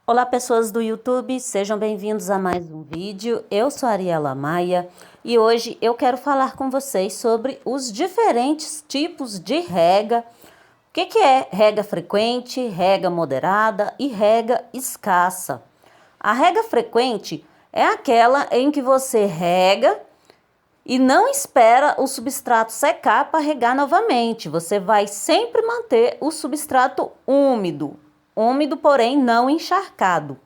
Olá, pessoas do YouTube, sejam bem-vindos a mais um vídeo. Eu sou a Ariela Maia e hoje eu quero falar com vocês sobre os diferentes tipos de rega. O que é rega frequente, rega moderada e rega escassa? A rega frequente é aquela em que você rega e não espera o substrato secar para regar novamente. Você vai sempre manter o substrato úmido, porém não encharcado.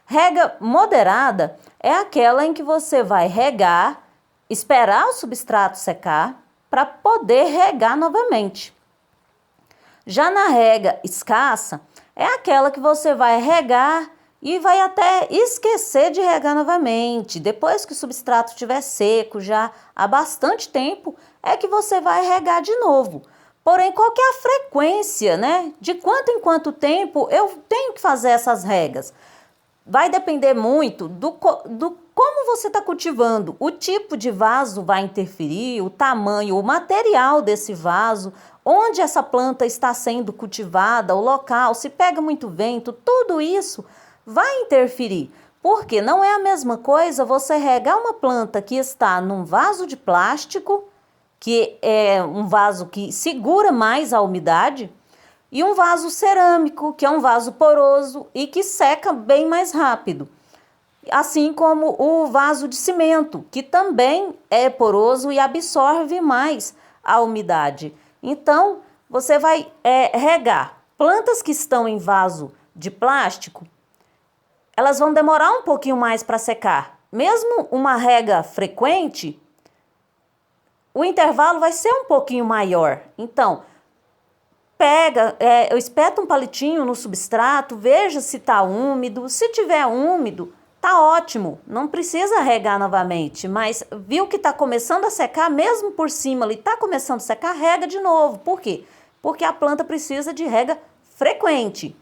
Rega moderada é aquela em que você vai regar, esperar o substrato secar para poder regar novamente. Já na rega escassa é aquela que você vai regar e vai até esquecer de regar novamente. Depois que o substrato estiver seco já há bastante tempo, é que você vai regar de novo. Porém, qual que é a frequência, né? De quanto em quanto tempo eu tenho que fazer essas regas? Vai depender muito do como você está cultivando. O tipo de vaso vai interferir, o tamanho, o material desse vaso, onde essa planta está sendo cultivada, o local, se pega muito vento, tudo isso vai interferir. Porque não é a mesma coisa você regar uma planta que está num vaso de plástico, que é um vaso que segura mais a umidade, e um vaso cerâmico, que é um vaso poroso e que seca bem mais rápido. Assim como o vaso de cimento, que também é poroso e absorve mais a umidade. Então, você vai regar plantas que estão em vaso de plástico, elas vão demorar um pouquinho mais para secar. Mesmo uma rega frequente, o intervalo vai ser um pouquinho maior. Então, espeta um palitinho no substrato, veja se está úmido. Se tiver úmido, tá ótimo, não precisa regar novamente. Mas viu que está começando a secar, mesmo por cima ali, está começando a secar, rega de novo. Por quê? Porque a planta precisa de rega frequente.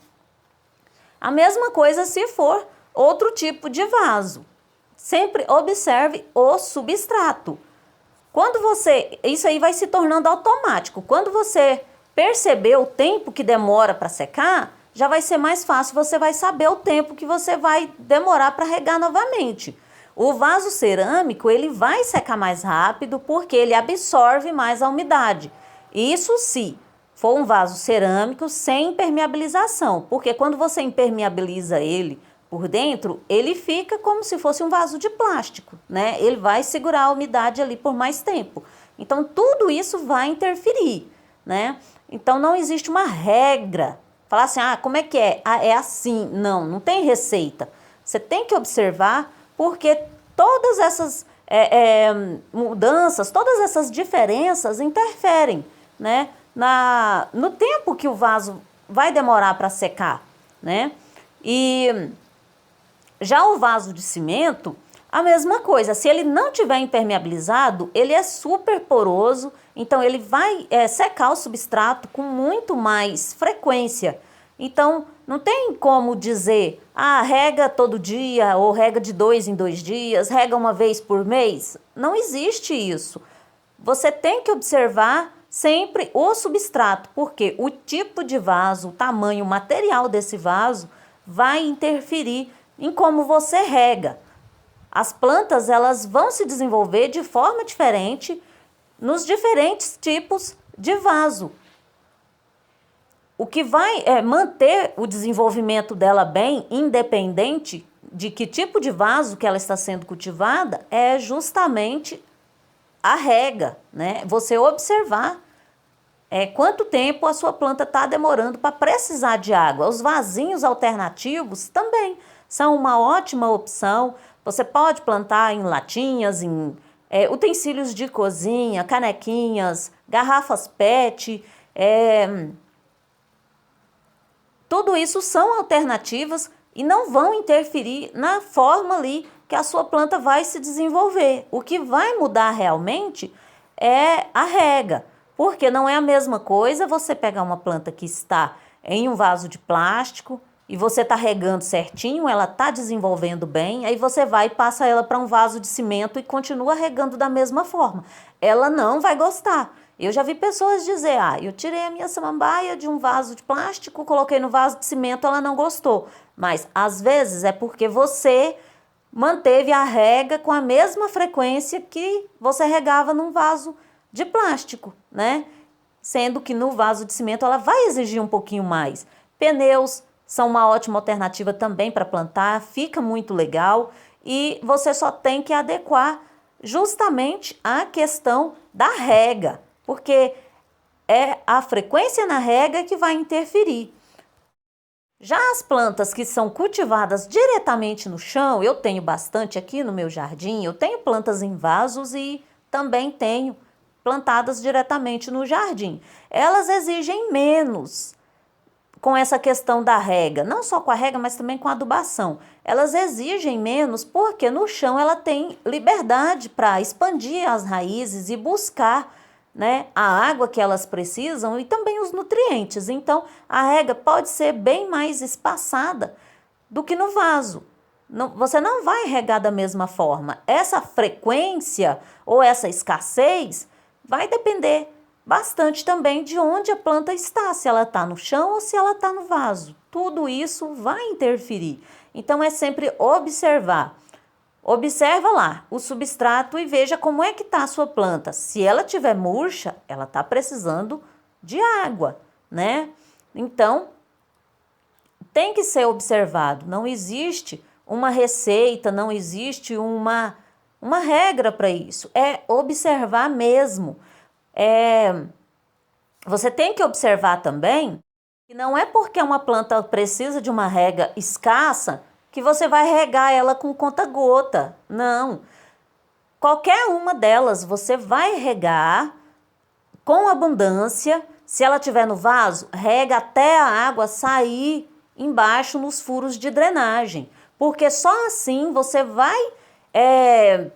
A mesma coisa se for outro tipo de vaso. Sempre observe o substrato. Isso aí vai se tornando automático. Quando você perceber o tempo que demora para secar, já vai ser mais fácil, você vai saber o tempo que você vai demorar para regar novamente. O vaso cerâmico, ele vai secar mais rápido porque ele absorve mais a umidade. Isso se for um vaso cerâmico sem impermeabilização, porque quando você impermeabiliza ele por dentro, ele fica como se fosse um vaso de plástico, né? Ele vai segurar a umidade ali por mais tempo. Então, tudo isso vai interferir, né? Então, não existe uma regra. Falar assim, como é que é? É assim. Não, não tem receita. Você tem que observar porque todas essas mudanças, todas essas diferenças interferem, né? No tempo que o vaso vai demorar para secar, né? E já o vaso de cimento, a mesma coisa. Se ele não tiver impermeabilizado, ele é super poroso, então ele vai secar o substrato com muito mais frequência. Então, não tem como dizer, rega todo dia, ou rega de 2 em 2 dias, rega uma vez por mês. Não existe isso. Você tem que observar sempre o substrato, porque o tipo de vaso, o tamanho, o material desse vaso vai interferir em como você rega. As plantas, elas vão se desenvolver de forma diferente nos diferentes tipos de vaso. O que vai manter o desenvolvimento dela bem, independente de que tipo de vaso que ela está sendo cultivada, é justamente a rega, né? Você observar quanto tempo a sua planta está demorando para precisar de água. Os vasinhos alternativos também são uma ótima opção. Você pode plantar em latinhas, em utensílios de cozinha, canequinhas, garrafas PET. Tudo isso são alternativas e não vão interferir na forma ali que a sua planta vai se desenvolver. O que vai mudar realmente é a rega, porque não é a mesma coisa você pegar uma planta que está em um vaso de plástico e você está regando certinho, ela está desenvolvendo bem, aí você vai e passa ela para um vaso de cimento e continua regando da mesma forma. Ela não vai gostar. Eu já vi pessoas dizer, eu tirei a minha samambaia de um vaso de plástico, coloquei no vaso de cimento, ela não gostou. Mas às vezes é porque você manteve a rega com a mesma frequência que você regava num vaso de plástico, né? Sendo que no vaso de cimento ela vai exigir um pouquinho mais. Pneus são uma ótima alternativa também para plantar, fica muito legal e você só tem que adequar justamente a questão da rega, porque é a frequência na rega que vai interferir. Já as plantas que são cultivadas diretamente no chão, eu tenho bastante aqui no meu jardim, eu tenho plantas em vasos e também tenho plantadas diretamente no jardim. Elas exigem menos com essa questão da rega, não só com a rega, mas também com a adubação. Elas exigem menos porque no chão ela tem liberdade para expandir as raízes e buscar, né, a água que elas precisam e também os nutrientes. Então, a rega pode ser bem mais espaçada do que no vaso. Você não vai regar da mesma forma. Essa frequência ou essa escassez vai depender bastante também de onde a planta está, se ela está no chão ou se ela está no vaso. Tudo isso vai interferir. Então, é sempre observar. Observa lá o substrato e veja como é que está a sua planta. Se ela tiver murcha, ela está precisando de água, né? Então, tem que ser observado. Não existe uma receita, não existe uma regra para isso. É observar mesmo. Você tem que observar também que não é porque uma planta precisa de uma rega escassa que você vai regar ela com conta-gota. Não. Qualquer uma delas você vai regar com abundância. Se ela estiver no vaso, rega até a água sair embaixo nos furos de drenagem. Porque só assim você vai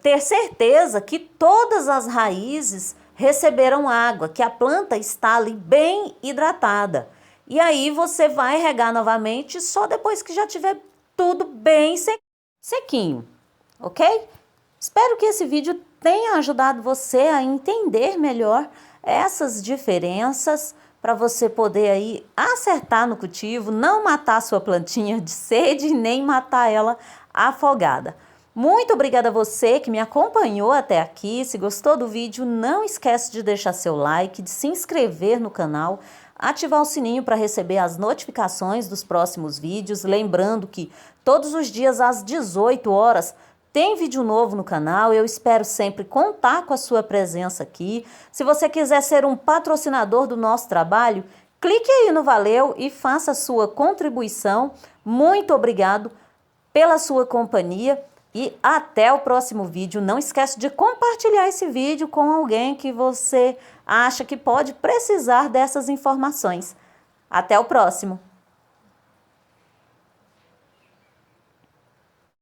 ter certeza que todas as raízes receberam água, que a planta está ali bem hidratada. E aí você vai regar novamente só depois que já tiver tudo bem sequinho, ok? Espero que esse vídeo tenha ajudado você a entender melhor essas diferenças para você poder aí acertar no cultivo, não matar sua plantinha de sede nem matar ela afogada. Muito obrigada a você que me acompanhou até aqui. Se gostou do vídeo, não esquece de deixar seu like, de se inscrever no canal, ativar o sininho para receber as notificações dos próximos vídeos. Lembrando que todos os dias às 18 horas tem vídeo novo no canal. Eu espero sempre contar com a sua presença aqui. Se você quiser ser um patrocinador do nosso trabalho, clique aí no Valeu e faça a sua contribuição. Muito obrigado pela sua companhia. E até o próximo vídeo. Não esquece de compartilhar esse vídeo com alguém que você acha que pode precisar dessas informações. Até o próximo!